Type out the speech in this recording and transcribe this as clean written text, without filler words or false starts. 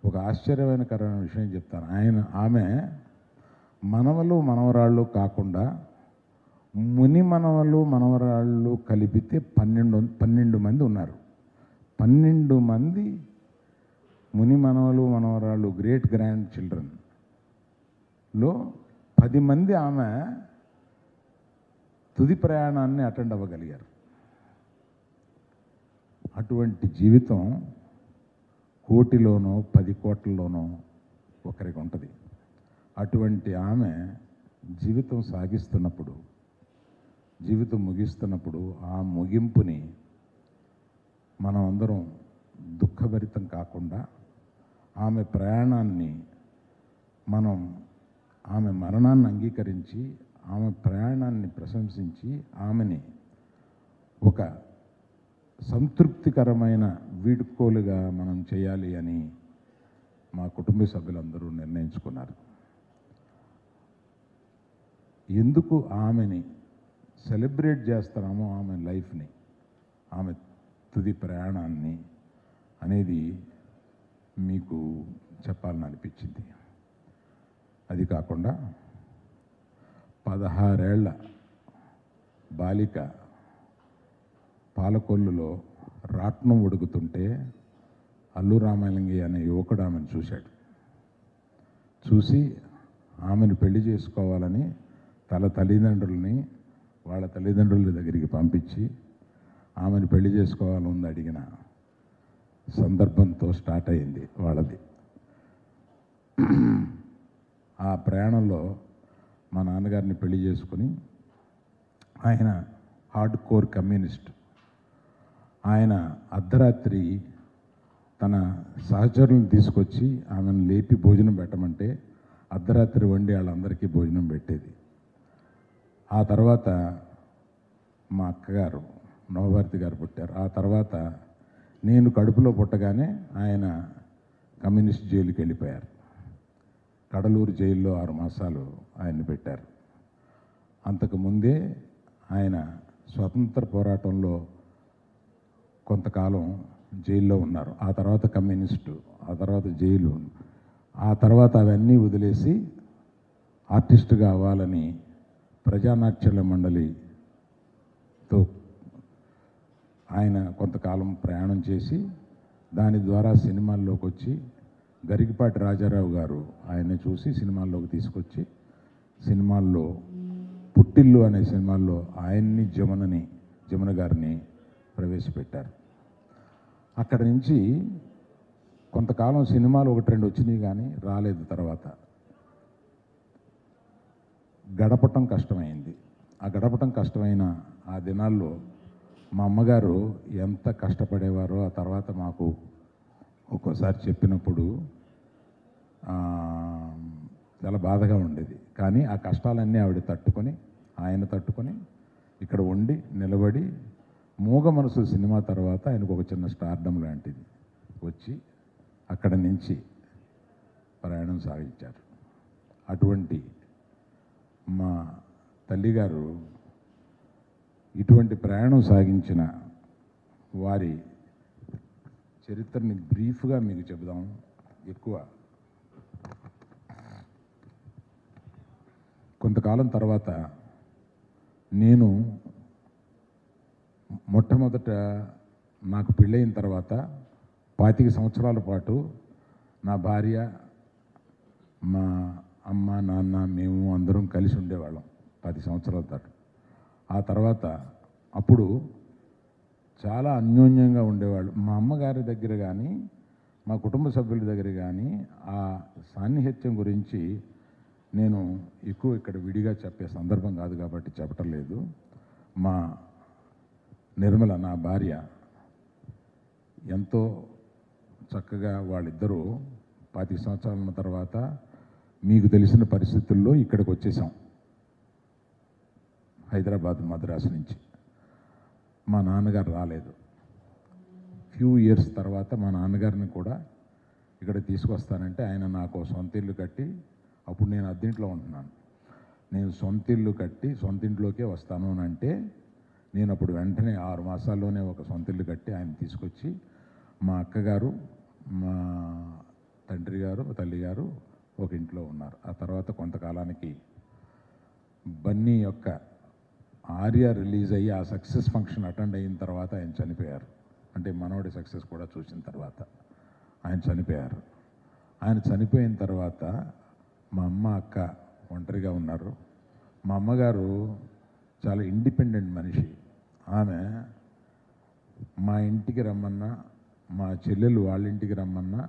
ఒక ఆశ్చర్యకరమైన విషయం చెప్తాను. ఆమె మనవలు మనవరాళ్ళు కాకుండా ముని మనవలు మనవరాళ్ళు కలిపితే 12 మంది ఉన్నారు. 12 మంది ముని మనవలు మనవరాళ్ళు గ్రేట్ గ్రాండ్ చిల్డ్రన్లో 10 మంది ఆమె తుది ప్రయాణాన్ని అటెండ్ అవ్వగలిగారు. అటువంటి జీవితం కోటిలోనో 10 కోట్లలోనో ఒకరికి ఉంటుంది. అటువంటి ఆమె జీవితం సాగిస్తున్నప్పుడు, జీవితం ముగిస్తున్నప్పుడు ఆ ముగింపుని మనం అందరం దుఃఖభరితం కాకుండా ఆమె ప్రయాణాన్ని మనం ఆమె మరణాన్ని అంగీకరించి ఆమె ప్రయాణాన్ని ప్రశంసించి ఆమెని ఒక సంతృప్తికరమైన వీడ్కోలుగా మనం చేయాలి అని మా కుటుంబ సభ్యులందరూ నిర్ణయించుకున్నారు. ఎందుకు ఆమెని సెలబ్రేట్ చేస్తున్నామో ఆమె లైఫ్ని, ఆమె తుది ప్రయాణాన్ని అనేది మీకు చెప్పాలని అనిపించింది. అది కాకుండా 16 ఏళ్ల బాలిక పాలకొల్లులో రాట్నం ఉడుకుతుంటే అల్లు రామలింగి అనే యువకుడు ఆమెను చూశాడు. చూసి ఆమెను పెళ్లి చేసుకోవాలని వాళ్ళ తల్లిదండ్రుల దగ్గరికి పంపించి ఆమెను పెళ్లి చేసుకోవాలని అడిగిన సందర్భంతో స్టార్ట్ అయింది వాళ్ళది. ఆ ప్రయాణంలో మా నాన్నగారిని పెళ్లి చేసుకుని, ఆయన హార్డ్ కోర్ కమ్యూనిస్ట్, ఆయన అర్ధరాత్రి తన సహచరులను తీసుకొచ్చి ఆమెను లేపి భోజనం పెట్టమంటే అర్ధరాత్రి వండి వాళ్ళందరికీ భోజనం పెట్టేది. ఆ తర్వాత మా అక్కగారు నవభారతి గారు పుట్టారు. ఆ తర్వాత నేను కడుపులో పుట్టగానే ఆయన కమ్యూనిస్ట్ జైలుకి వెళ్ళిపోయారు. కడలూరు జైల్లో 6 మాసాలు ఆయన్ని పెట్టారు. అంతకుముందే ఆయన స్వతంత్ర పోరాటంలో కొంతకాలం జైల్లో ఉన్నారు. ఆ తర్వాత కమ్యూనిస్టు, ఆ తర్వాత జైలు, ఆ తర్వాత అవన్నీ వదిలేసి ఆర్టిస్టుగా అవ్వాలని ప్రజానాట్యాల మండలితో ఆయన కొంతకాలం ప్రయాణం చేసి దాని ద్వారా సినిమాల్లోకి వచ్చి గరికపాటి రాజారావు గారు ఆయన్ని చూసి సినిమాల్లోకి తీసుకొచ్చి సినిమాల్లో పుట్టిల్లు అనే సినిమాల్లో ఆయన్ని జమున గారిని ప్రవేశపెట్టారు. అక్కడి నుంచి కొంతకాలం సినిమాలు 1-2 వచ్చినాయి కానీ రాలేదు. తర్వాత గడపటం కష్టమైంది. ఆ గడపటం కష్టమైన ఆ దినాల్లో మా అమ్మగారు ఎంత కష్టపడేవారో ఆ తర్వాత మాకు ఒక్కోసారి చెప్పినప్పుడు చాలా బాధగా ఉండేది. కానీ ఆ కష్టాలన్నీ ఆవిడ ఆయన తట్టుకొని ఇక్కడ ఉండి నిలబడి మూగ మనసు సినిమా తర్వాత ఆయనకు ఒక చిన్న స్టార్డమ్ లాంటిది వచ్చి అక్కడ నుంచి ప్రయాణం సాగించారు. అటువంటి మా తల్లిగారు ఇటువంటి ప్రయాణం సాగించిన వారి చరిత్రని బ్రీఫ్గా మీకు చెబుదాం. ఎక్కువ కొంతకాలం తర్వాత నేను మొట్టమొదట నాకు పెళ్ళయిన తర్వాత 25 సంవత్సరాల పాటు నా భార్య, మా అమ్మ, నాన్న, మేము అందరం కలిసి ఉండేవాళ్ళం 10 సంవత్సరాల పాటు. ఆ తర్వాత అప్పుడు చాలా అన్యోన్యంగా ఉండేవాళ్ళు. మా అమ్మగారి దగ్గర కానీ మా కుటుంబ సభ్యుల దగ్గర కానీ ఆ సాన్నిహిత్యం గురించి నేను ఎక్కువ ఇక్కడ విడిగా చెప్పే సందర్భం కాదు కాబట్టి చెప్పటం లేదు. మా నిర్మల, నా భార్య, ఎంతో చక్కగా వాళ్ళిద్దరూ 25 సంవత్సరాల తర్వాత మీకు తెలిసిన పరిస్థితుల్లో ఇక్కడికి వచ్చేసాం, హైదరాబాద్, మద్రాసు నుంచి. మా నాన్నగారు రాలేదు. ఫ్యూ ఇయర్స్ తర్వాత మా నాన్నగారిని కూడా ఇక్కడ తీసుకొస్తానంటే ఆయన నాకు సొంత ఇల్లు కట్టి, అప్పుడు నేను అద్దెంట్లో ఉంటున్నాను, నేను సొంత ఇల్లు కట్టి సొంత ఇంట్లోకే వస్తాను అని అంటే నేను అప్పుడు వెంటనే 6 మాసాల్లోనే ఒక సొంత ఇల్లు కట్టి ఆయన తీసుకొచ్చి మా అక్కగారు, మా గారు తల్లి గారు ఒక ఇంట్లో ఉన్నారు. ఆ తర్వాత కొంతకాలానికి బన్నీ యొక్క ఆర్య రిలీజ్ అయ్యి ఆ సక్సెస్ ఫంక్షన్ అటెండ్ అయిన తర్వాత ఆయన చనిపోయారు. అంటే మనోడి సక్సెస్ కూడా చూసిన తర్వాత ఆయన చనిపోయారు. ఆయన చనిపోయిన తర్వాత మా అమ్మ అక్క ఒంటరిగా ఉన్నారు. మా అమ్మగారు చాలా ఇండిపెండెంట్ మనిషి. ఆమె మా ఇంటికి రమ్మన్నా, మా చెల్లెలు వాళ్ళ ఇంటికి రమ్మన్నా